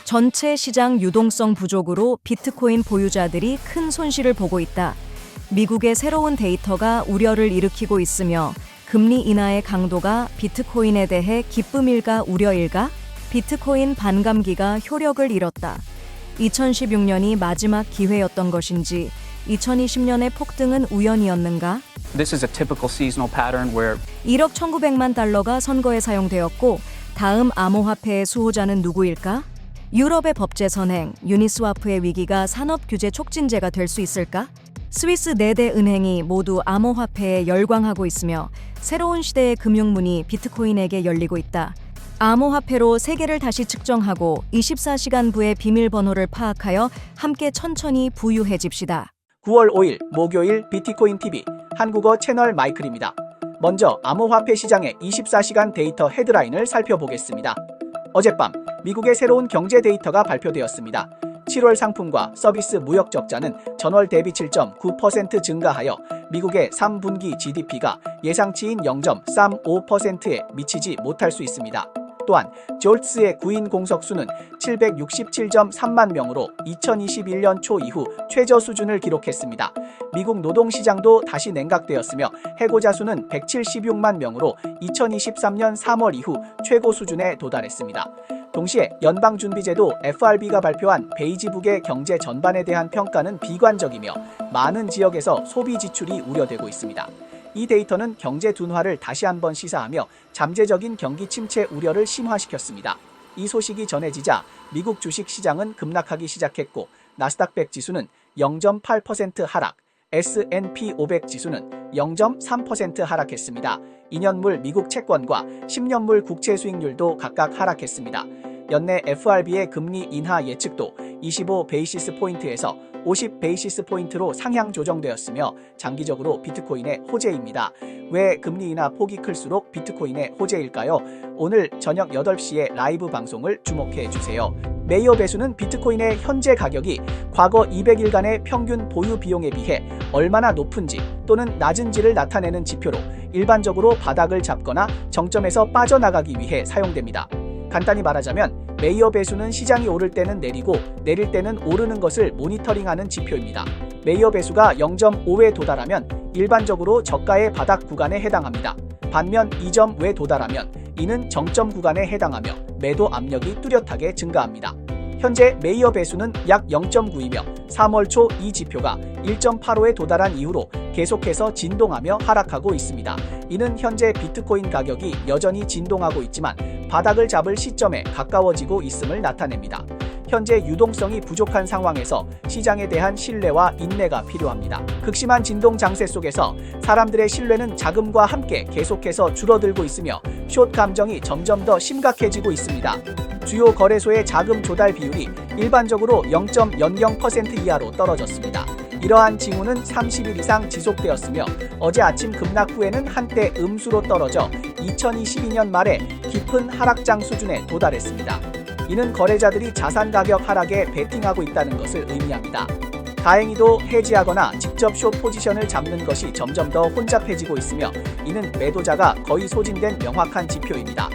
전체 시장 유동성 부족으로 비트코인 보유자들이 큰 손실을 보고 있다. 미국의 새로운 데이터가 우려를 일으키고 있으며 금리 인하의 강도가 비트코인에 대해 기쁨일까 우려일까? 비트코인 반감기가 효력을 잃었다. 2016년이 마지막 기회였던 것인지 2020년의 폭등은 우연이었는가? This is a typical seasonal pattern where 1억 1,900만 달러가 선거에 사용되었고 다음 암호화폐의 수호자는 누구일까? 유럽의 법제 선행, 유니스와프의 위기가 산업 규제 촉진제가 될 수 있을까? 스위스 4대 은행이 모두 암호화폐에 열광하고 있으며 새로운 시대의 금융문이 비트코인에게 열리고 있다. 암호화폐로 세계를 다시 측정하고 24시간부의 비밀번호를 파악하여 함께 천천히 부유해집시다. 9월 5일 목요일 비트코인 TV 한국어 채널 마이클입니다. 먼저 암호화폐 시장의 24시간 데이터 헤드라인을 살펴보겠습니다. 어젯밤 미국의 새로운 경제 데이터가 발표되었습니다. 7월 상품과 서비스 무역 적자는 전월 대비 7.9% 증가하여 미국의 3분기 GDP가 예상치인 0.35%에 미치지 못할 수 있습니다. 또한 졸츠의 구인 공석 수는 767.3만 명으로 2021년 초 이후 최저 수준을 기록했습니다. 미국 노동시장도 다시 냉각되었으며 해고자 수는 176만 명으로 2023년 3월 이후 최고 수준에 도달했습니다. 동시에 연방준비제도 FRB가 발표한 베이지북의 경제 전반에 대한 평가는 비관적이며 많은 지역에서 소비 지출이 우려되고 있습니다. 이 데이터는 경제 둔화를 다시 한번 시사하며 잠재적인 경기 침체 우려를 심화시켰습니다. 이 소식이 전해지자 미국 주식 시장은 급락하기 시작했고 나스닥 100 지수는 0.8% 하락, S&P 500 지수는 0.3% 하락했습니다. 2년물 미국 채권과 10년물 국채 수익률도 각각 하락했습니다. 연내 FRB의 금리 인하 예측도 25 베이시스 포인트에서 50 베이시스 포인트로 상향 조정되었으며 장기적으로 비트코인의 호재입니다. 왜 금리 인하 폭이 클수록 비트코인의 호재일까요? 오늘 저녁 8시에 라이브 방송을 주목해 주세요. 메이어 배수는 비트코인의 현재 가격이 과거 200일간의 평균 보유 비용에 비해 얼마나 높은지 또는 낮은지를 나타내는 지표로 일반적으로 바닥을 잡거나 정점에서 빠져나가기 위해 사용됩니다. 간단히 말하자면 메이어 배수는 시장이 오를 때는 내리고 내릴 때는 오르는 것을 모니터링하는 지표입니다. 메이어 배수가 0.5에 도달하면 일반적으로 저가의 바닥 구간에 해당합니다. 반면 2.5에 도달하면 이는 정점 구간에 해당하며 매도 압력이 뚜렷하게 증가합니다. 현재 메이어 배수는 약 0.9이며 3월 초 이 지표가 1.85에 도달한 이후로 계속해서 진동하며 하락하고 있습니다. 이는 현재 비트코인 가격이 여전히 진동하고 있지만 바닥을 잡을 시점에 가까워지고 있음을 나타냅니다. 현재 유동성이 부족한 상황에서 시장에 대한 신뢰와 인내가 필요합니다. 극심한 진동 장세 속에서 사람들의 신뢰는 자금과 함께 계속해서 줄어들고 있으며 숏 감정이 점점 더 심각해지고 있습니다. 주요 거래소의 자금 조달 비율이 일반적으로 0.00% 이하로 떨어졌습니다. 이러한 징후는 30일 이상 지속되었으며 어제 아침 급락 후에는 한때 음수로 떨어져 2022년 말에 깊은 하락장 수준에 도달했습니다. 이는 거래자들이 자산 가격 하락에 베팅하고 있다는 것을 의미합니다. 다행히도 해지하거나 직접 숏 포지션을 잡는 것이 점점 더 혼잡해지고 있으며 이는 매도자가 거의 소진된 명확한 지표입니다.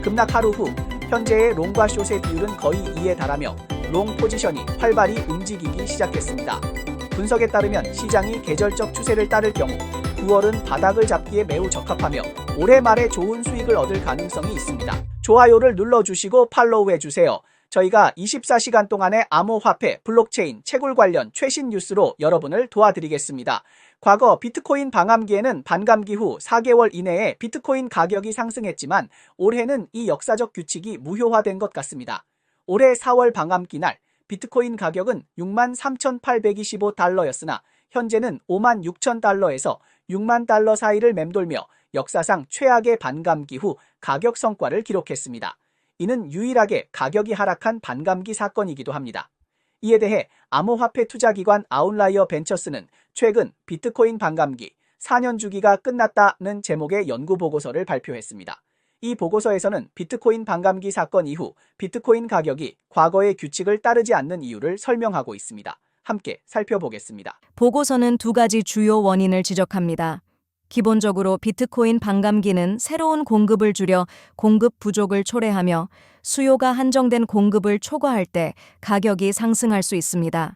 급락 하루 후 현재의 롱과 숏의 비율은 거의 2에 달하며 롱 포지션이 활발히 움직이기 시작했습니다. 분석에 따르면 시장이 계절적 추세를 따를 경우 9월은 바닥을 잡기에 매우 적합하며 올해 말에 좋은 수익을 얻을 가능성이 있습니다. 좋아요를 눌러주시고 팔로우해주세요. 저희가 24시간 동안의 암호화폐, 블록체인, 채굴 관련 최신 뉴스로 여러분을 도와드리겠습니다. 과거 비트코인 방암기에는 반감기 후 4개월 이내에 비트코인 가격이 상승했지만 올해는 이 역사적 규칙이 무효화된 것 같습니다. 올해 4월 방암기 날 비트코인 가격은 63,825달러였으나 현재는 56,000달러에서 6만 달러 사이를 맴돌며 역사상 최악의 반감기 후 가격 성과를 기록했습니다. 이는 유일하게 가격이 하락한 반감기 사건이기도 합니다. 이에 대해 암호화폐 투자기관 아웃라이어 벤처스는 최근 비트코인 반감기 4년 주기가 끝났다는 제목의 연구 보고서를 발표했습니다. 이 보고서에서는 비트코인 반감기 사건 이후 비트코인 가격이 과거의 규칙을 따르지 않는 이유를 설명하고 있습니다. 함께 살펴보겠습니다. 보고서는 2가지 주요 원인을 지적합니다. 기본적으로 비트코인 반감기는 새로운 공급을 줄여 공급 부족을 초래하며 수요가 한정된 공급을 초과할 때 가격이 상승할 수 있습니다.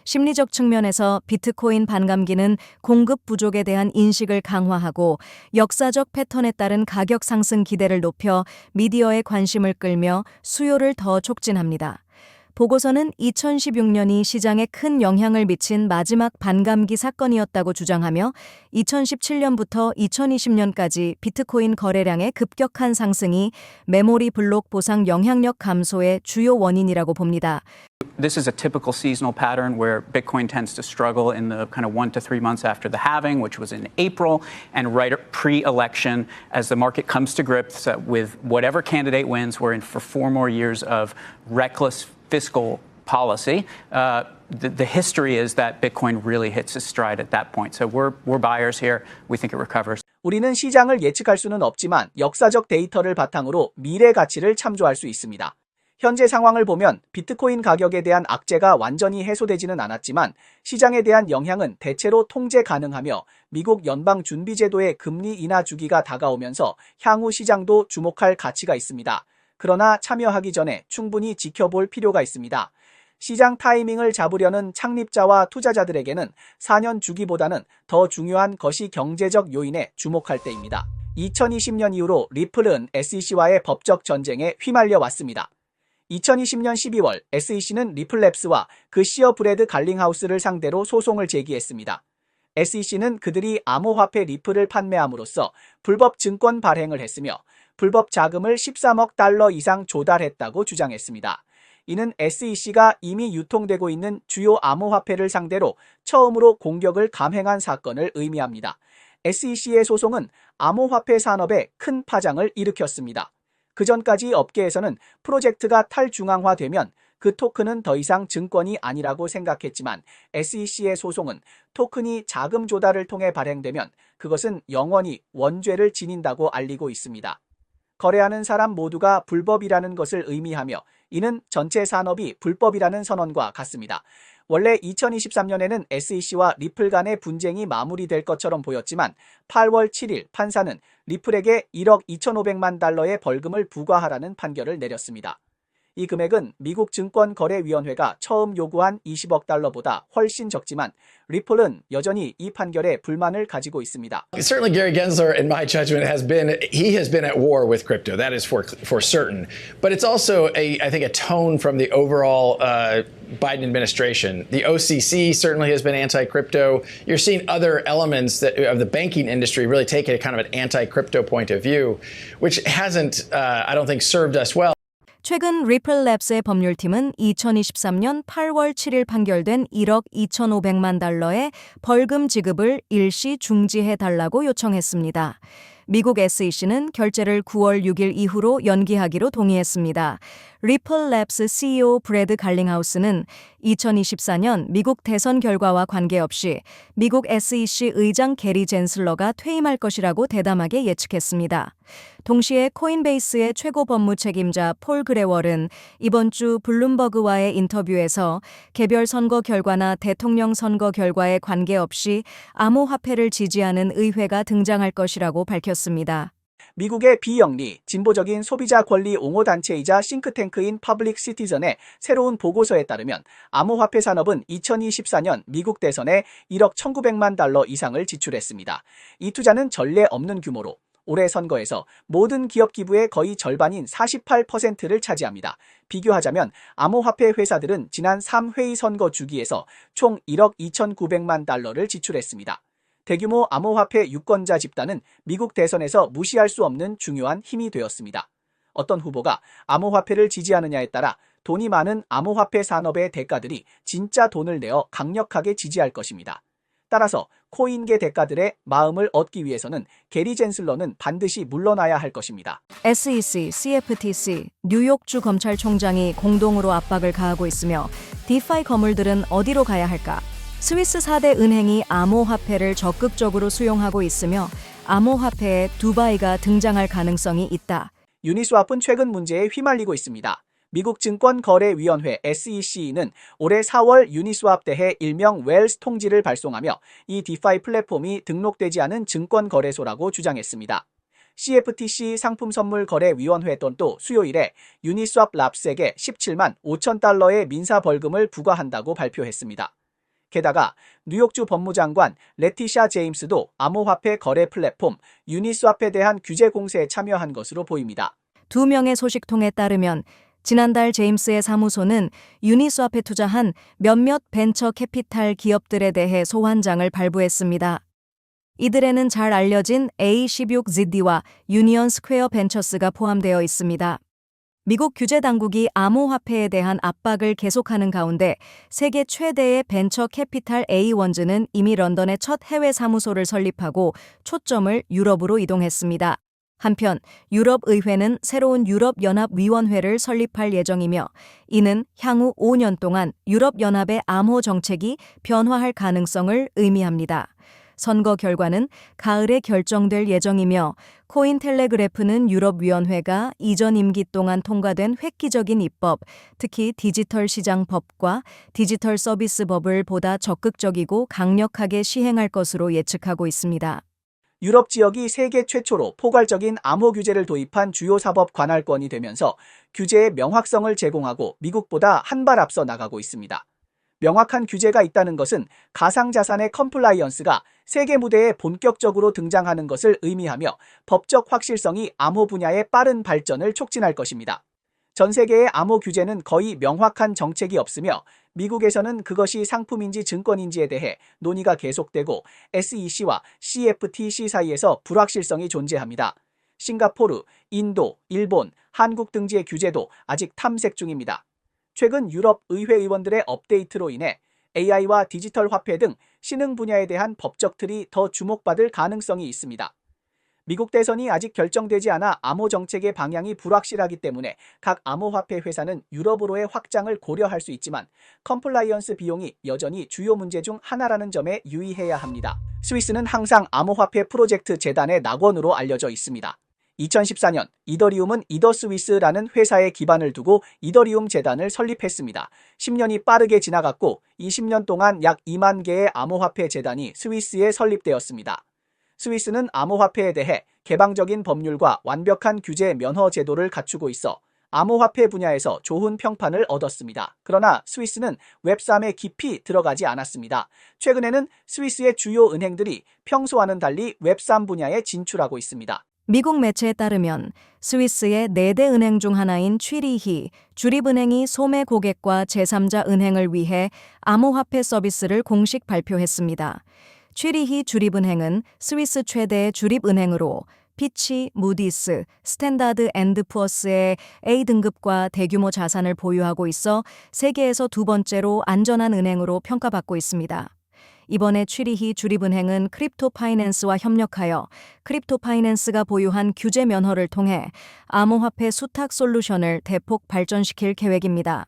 심리적 측면에서 비트코인 반감기는 공급 부족에 대한 인식을 강화하고 역사적 패턴에 따른 가격 상승 기대를 높여 미디어의 관심을 끌며 수요를 더 촉진합니다. 보고서는 2016년이 시장에 큰 영향을 미친 마지막 반감기 사건이었다고 주장하며 2017년부터 2020년까지 비트코인 거래량의 급격한 상승이 메모리 블록 보상 영향력 감소의 주요 원인이라고 봅니다. This is a typical seasonal pattern where Bitcoin tends to struggle in the kind of 1 to 3 months after the halving, which was in April, and right pre-election as the market comes to grips with whatever candidate wins. We're in for 4 more years of reckless fiscal policy. The history is that Bitcoin really hits its stride at that point. So we're buyers here. We think it recovers. 우리는 시장을 예측할 수는 없지만 역사적 데이터를 바탕으로 미래 가치를 참조할 수 있습니다. 현재 상황을 보면 비트코인 가격에 대한 악재가 완전히 해소되지는 않았지만 시장에 대한 영향은 대체로 통제 가능하며 미국 연방준비제도의 금리 인하 주기가 다가오면서 향후 시장도 주목할 가치가 있습니다. 그러나 참여하기 전에 충분히 지켜볼 필요가 있습니다. 시장 타이밍을 잡으려는 창립자와 투자자들에게는 4년 주기보다는 더 중요한 것이 경제적 요인에 주목할 때입니다. 2020년 이후로 리플은 SEC와의 법적 전쟁에 휘말려 왔습니다. 2020년 12월 SEC는 리플랩스와 그 시어 브래드 갈링하우스를 상대로 소송을 제기했습니다. SEC는 그들이 암호화폐 리플을 판매함으로써 불법 증권 발행을 했으며 불법 자금을 13억 달러 이상 조달했다고 주장했습니다. 이는 SEC가 이미 유통되고 있는 주요 암호화폐를 상대로 처음으로 공격을 감행한 사건을 의미합니다. SEC의 소송은 암호화폐 산업에 큰 파장을 일으켰습니다. 그전까지 업계에서는 프로젝트가 탈중앙화되면 그 토큰은 더 이상 증권이 아니라고 생각했지만 SEC의 소송은 토큰이 자금 조달을 통해 발행되면 그것은 영원히 원죄를 지닌다고 알리고 있습니다. 거래하는 사람 모두가 불법이라는 것을 의미하며 이는 전체 산업이 불법이라는 선언과 같습니다. 원래 2023년에는 SEC와 리플 간의 분쟁이 마무리될 것처럼 보였지만 8월 7일 판사는 리플에게 1억 2,500만 달러의 벌금을 부과하라는 판결을 내렸습니다. 이 금액은 미국 증권거래위원회가 처음 요구한 20억 달러보다 훨씬 적지만 리플은 여전히 이 판결에 불만을 가지고 있습니다. Certainly Gary Gensler, in my judgment, he has been at war with crypto. That is for certain. But it's also I think a tone from the overall Biden administration. The OCC certainly has been anti-crypto. You're seeing other elements of the banking industry really take a kind of an anti-crypto point of view, which hasn't, I don't think, served us well. 최근 리플랩스의 법률팀은 2023년 8월 7일 판결된 1억 2,500만 달러의 벌금 지급을 일시 중지해달라고 요청했습니다. 미국 SEC는 결재를 9월 6일 이후로 연기하기로 동의했습니다. 리플랩스 CEO 브래드 갈링하우스는 2024년 미국 대선 결과와 관계없이 미국 SEC 의장 게리 젠슬러가 퇴임할 것이라고 대담하게 예측했습니다. 동시에 코인베이스의 최고 법무 책임자 폴 그레월은 이번 주 블룸버그와의 인터뷰에서 개별 선거 결과나 대통령 선거 결과에 관계없이 암호화폐를 지지하는 의회가 등장할 것이라고 밝혔습니다. 미국의 비영리, 진보적인 소비자 권리 옹호 단체이자 싱크탱크인 퍼블릭 시티즌의 새로운 보고서에 따르면 암호화폐 산업은 2024년 미국 대선에 1억 1,900만 달러 이상을 지출했습니다. 이 투자는 전례 없는 규모로 올해 선거에서 모든 기업 기부의 거의 절반인 48%를 차지합니다. 비교하자면 암호화폐 회사들은 지난 3회의 선거 주기에서 총 1억 2,900만 달러를 지출했습니다. 대규모 암호화폐 유권자 집단은 미국 대선에서 무시할 수 없는 중요한 힘이 되었습니다. 어떤 후보가 암호화폐를 지지하느냐에 따라 돈이 많은 암호화폐 산업의 대가들이 진짜 돈을 내어 강력하게 지지할 것입니다. 따라서 코인계 대가들의 마음을 얻기 위해서는 게리 젠슬러는 반드시 물러나야 할 것입니다. SEC, CFTC, 뉴욕주 검찰총장이 공동으로 압박을 가하고 있으며 디파이 거물들은 어디로 가야 할까? 스위스 4대 은행이 암호화폐를 적극적으로 수용하고 있으며 암호화폐에 두바이가 등장할 가능성이 있다. 유니스왑은 최근 문제에 휘말리고 있습니다. 미국 증권거래위원회 SEC는 올해 4월 유니스왑 대해 일명 웰스 통지를 발송하며 이 디파이 플랫폼이 등록되지 않은 증권거래소라고 주장했습니다. CFTC 상품선물거래위원회 또 수요일에 유니스왑 랍스에게 17만 5천 달러의 민사 벌금을 부과한다고 발표했습니다. 게다가 뉴욕주 법무장관 레티샤 제임스도 암호화폐 거래 플랫폼 유니스왑에 대한 규제 공세에 참여한 것으로 보입니다. 두 명의 소식통에 따르면 지난달 제임스의 사무소는 유니스왑에 투자한 몇몇 벤처 캐피탈 기업들에 대해 소환장을 발부했습니다. 이들에는 잘 알려진 A16ZD와 유니언 스퀘어 벤처스가 포함되어 있습니다. 미국 규제 당국이 암호화폐에 대한 압박을 계속하는 가운데 세계 최대의 벤처 캐피탈 A1즈는 이미 런던에 첫 해외 사무소를 설립하고 초점을 유럽으로 이동했습니다. 한편 유럽 의회는 새로운 유럽연합위원회를 설립할 예정이며 이는 향후 5년 동안 유럽연합의 암호 정책이 변화할 가능성을 의미합니다. 선거 결과는 가을에 결정될 예정이며 코인텔레그래프는 유럽위원회가 이전 임기 동안 통과된 획기적인 입법, 특히 디지털 시장법과 디지털 서비스법을 보다 적극적이고 강력하게 시행할 것으로 예측하고 있습니다. 유럽 지역이 세계 최초로 포괄적인 암호 규제를 도입한 주요 사법 관할권이 되면서 규제의 명확성을 제공하고 미국보다 한 발 앞서 나가고 있습니다. 명확한 규제가 있다는 것은 가상자산의 컴플라이언스가 세계 무대에 본격적으로 등장하는 것을 의미하며 법적 확실성이 암호 분야의 빠른 발전을 촉진할 것입니다. 전 세계의 암호 규제는 거의 명확한 정책이 없으며 미국에서는 그것이 상품인지 증권인지에 대해 논의가 계속되고 SEC와 CFTC 사이에서 불확실성이 존재합니다. 싱가포르, 인도, 일본, 한국 등지의 규제도 아직 탐색 중입니다. 최근 유럽 의회 의원들의 업데이트로 인해 AI와 디지털 화폐 등 신흥 분야에 대한 법적 틀이 더 주목받을 가능성이 있습니다. 미국 대선이 아직 결정되지 않아 암호 정책의 방향이 불확실하기 때문에 각 암호화폐 회사는 유럽으로의 확장을 고려할 수 있지만 컴플라이언스 비용이 여전히 주요 문제 중 하나라는 점에 유의해야 합니다. 스위스는 항상 암호화폐 프로젝트 재단의 낙원으로 알려져 있습니다. 2014년 이더리움은 이더스위스라는 회사에 기반을 두고 이더리움 재단을 설립했습니다. 10년이 빠르게 지나갔고 20년 동안 약 2만 개의 암호화폐 재단이 스위스에 설립되었습니다. 스위스는 암호화폐에 대해 개방적인 법률과 완벽한 규제 면허 제도를 갖추고 있어 암호화폐 분야에서 좋은 평판을 얻었습니다. 그러나 스위스는 웹3에 깊이 들어가지 않았습니다. 최근에는 스위스의 주요 은행들이 평소와는 달리 웹3 분야에 진출하고 있습니다. 미국 매체에 따르면 스위스의 4대 은행 중 하나인 취리히 주립은행이 소매 고객과 제3자 은행을 위해 암호화폐 서비스를 공식 발표했습니다. 취리히 주립은행은 스위스 최대의 주립은행으로 피치, 무디스, 스탠다드 앤드 푸어스의 A등급과 대규모 자산을 보유하고 있어 세계에서 두 번째로 안전한 은행으로 평가받고 있습니다. 이번에 취리히 주립은행은 크립토 파이낸스와 협력하여 크립토 파이낸스가 보유한 규제 면허를 통해 암호화폐 수탁 솔루션을 대폭 발전시킬 계획입니다.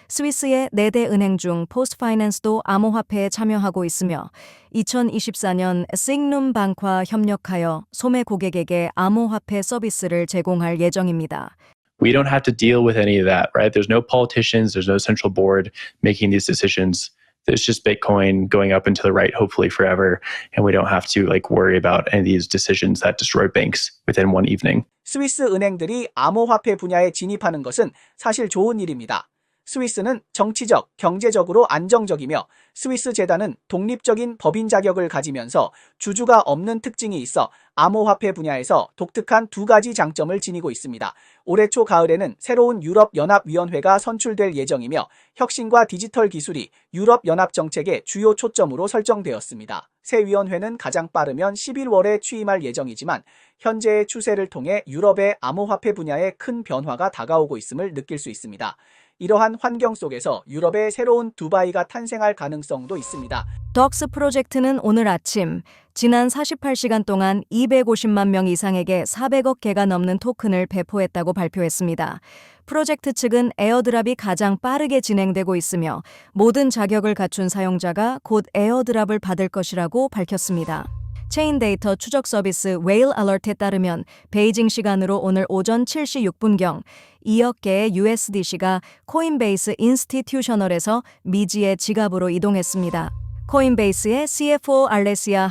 스위스의 4대 은행 중 포스트파이낸스도 암호화폐에 참여하고 있으며 2024년 싱룸방과 협력하여 소매 고객에게 암호화폐 서비스를 제공할 예정입니다. We don't have to deal with any of that, right? There's no politicians, there's no central board making these decisions. There's just Bitcoin going up and to the right, hopefully forever, and we don't have to worry about any of these decisions that destroy banks within one evening. 스위스 은행들이 암호화폐 분야에 진입하는 것은 사실 좋은 일입니다. 스위스는 정치적, 경제적으로 안정적이며 스위스 재단은 독립적인 법인 자격을 가지면서 주주가 없는 특징이 있어 암호화폐 분야에서 독특한 두 가지 장점을 지니고 있습니다. 올해 초 가을에는 새로운 유럽연합위원회가 선출될 예정이며 혁신과 디지털 기술이 유럽연합 정책의 주요 초점으로 설정되었습니다. 새 위원회는 가장 빠르면 11월에 취임할 예정이지만 현재의 추세를 통해 유럽의 암호화폐 분야에 큰 변화가 다가오고 있음을 느낄 수 있습니다. 이러한 환경 속에서 유럽의 새로운 두바이가 탄생할 가능성도 있습니다. 덕스 프로젝트는 오늘 아침 지난 48시간 동안 250만 명 이상에게 400억 개가 넘는 토큰을 배포했다고 발표했습니다. 프로젝트 측은 에어드랍이 가장 빠르게 진행되고 있으며 모든 자격을 갖춘 사용자가 곧 에어드랍을 받을 것이라고 밝혔습니다. 체인 데이터 추적 서비스 웨일 알러트에 따르면 베이징 시간으로 오늘 오전 7시 6분경 2억 개의 USDC가 코인베이스 인스티튜셔널에서 미지의 지갑으로 이동했습니다. 코인베이스의 CFO 알레시아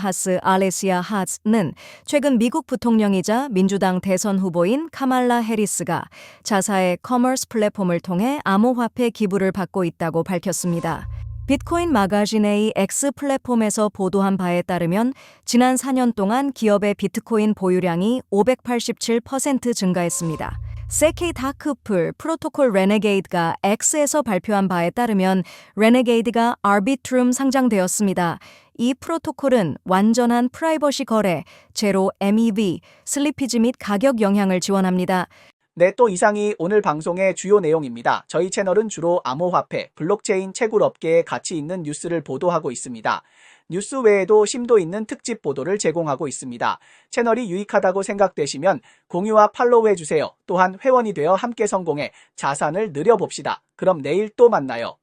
하스는 최근 미국 부통령이자 민주당 대선 후보인 카말라 해리스가 자사의 커머스 플랫폼을 통해 암호화폐 기부를 받고 있다고 밝혔습니다. 비트코인 마가진의 X 플랫폼에서 보도한 바에 따르면 지난 4년 동안 기업의 비트코인 보유량이 587% 증가했습니다. 세키 다크풀 프로토콜 레네게이드가 X에서 발표한 바에 따르면 레네게이드가 아비트룸 상장되었습니다. 이 프로토콜은 완전한 프라이버시 거래, 제로 MEV, 슬리피지 및 가격 영향을 지원합니다. 네, 또 이상이 오늘 방송의 주요 내용입니다. 저희 채널은 주로 암호화폐, 블록체인 채굴 업계에 가치 있는 뉴스를 보도하고 있습니다. 뉴스 외에도 심도 있는 특집 보도를 제공하고 있습니다. 채널이 유익하다고 생각되시면 공유와 팔로우 해주세요. 또한 회원이 되어 함께 성공해 자산을 늘려봅시다. 그럼 내일 또 만나요.